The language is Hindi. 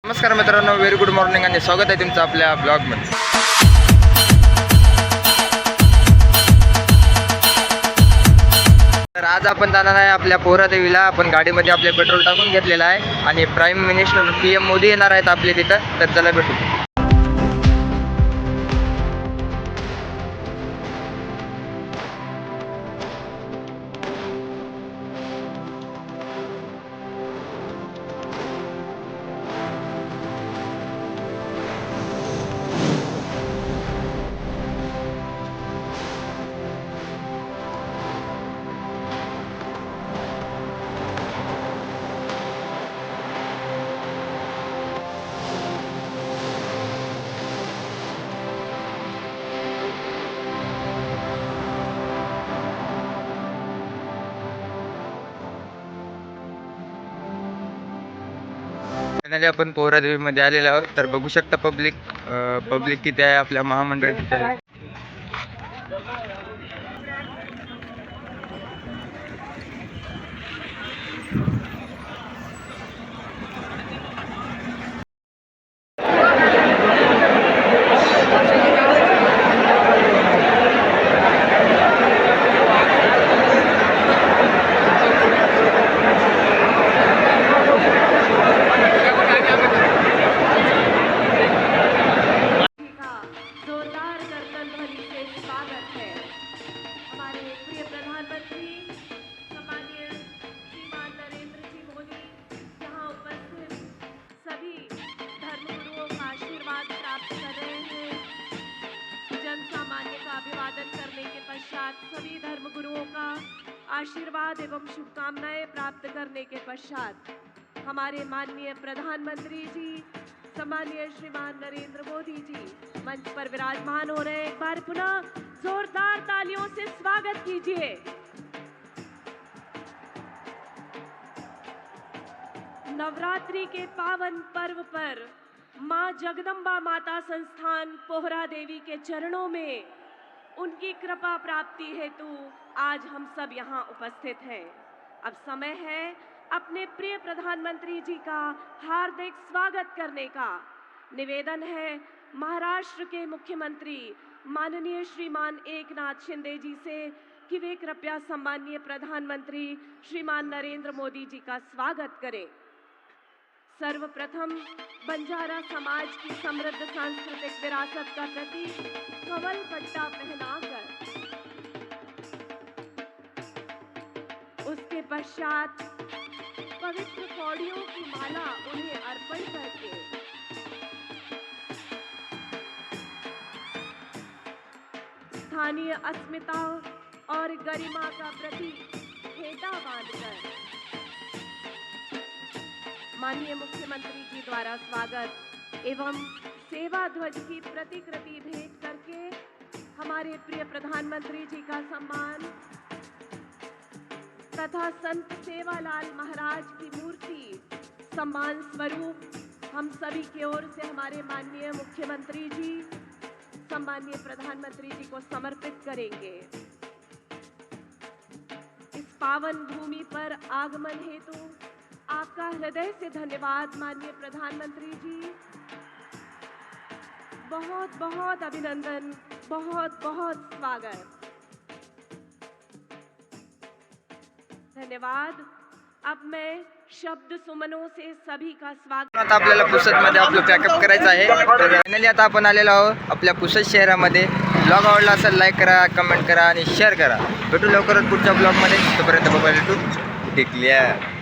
नमस्कार मित्रांनो, व्हेरी गुड मॉर्निंग आणि स्वागत आहे तुमचं आपल्या ब्लॉगमध्ये. तर आज आपण जाणार आहे आपल्या पोहरादेवीला. आपण गाडीमध्ये आपले पेट्रोल टाकून घेतलेलं आहे आणि प्राईम मिनिस्टर PM मोदी येणार आहेत आपले तिथं. तर चला भेटू. फायनली आपण पोहरादेवीमध्ये आलेलो आहोत. तर बघू शकता पब्लिक किती आहे आपल्या महामंडळ किती आहे. अभिवादन करने के पश्चात सभी धर्मगुरुओं का आशीर्वाद एवं शुभकामनाएं प्राप्त करने के पश्चात हमारे माननीय प्रधानमंत्री जी सम्मानीय श्रीमान नरेंद्र मोदी जी मंच पर विराजमान हो रहे हैं. एक बार पुनः जोरदार तालियों से स्वागत कीजिए. नवरात्रि के पावन पर्व पर मां जगदम्बा माता संस्थान पोहरा देवी के चरणों में उनकी कृपा प्राप्ति हेतु आज हम सब यहाँ उपस्थित हैं. अब समय है अपने प्रिय प्रधानमंत्री जी का हार्दिक स्वागत करने का. निवेदन है महाराष्ट्र के मुख्यमंत्री माननीय श्रीमान एकनाथ शिंदे जी से कि वे कृपया सम्मानीय प्रधानमंत्री श्रीमान नरेंद्र मोदी जी का स्वागत करें. सर्वप्रथम बंजारा समाज की समृद्ध सांस्कृतिक विरासत का प्रतीक कवल पट्टा पहनाकर उसके पश्चात पवित्र कौड़ियों की माला उन्हें अर्पण करके स्थानीय अस्मिता और गरिमा का प्रतीक फेटा बांधकर माननीय मुख्यमंत्री जी द्वारा स्वागत एवं सेवा ध्वज की प्रतिकृति भेंट करके हमारे प्रिय प्रधानमंत्री जी का सम्मान तथा संत सेवालाल महाराज की मूर्ति सम्मान स्वरूप हम सभी की ओर से हमारे माननीय मुख्यमंत्री जी सम्मानीय प्रधानमंत्री जी को समर्पित करेंगे. इस पावन भूमि पर आगमन हेतु आपका हृदय से धन्यवाद माननीय प्रधानमंत्री जी. बहुत बहुत अभिनंदन, बहुत बहुत स्वागत, धन्यवाद. अब मैं शब्द सुमनों से सभी का स्वागत. आता आपल्याला पुसदमध्ये आपलं पॅकअप करायचं आहे. तर फायनली आता आपण आलेलो आहोत आपल्या पुसद शहरामध्ये. ब्लॉग आवडला असेल लाईक करा, कमेंट करा आणि शेअर करा. भेटू लवकरच पुढच्या ब्लॉगमध्ये. तोपर्यंत बाय. Take care.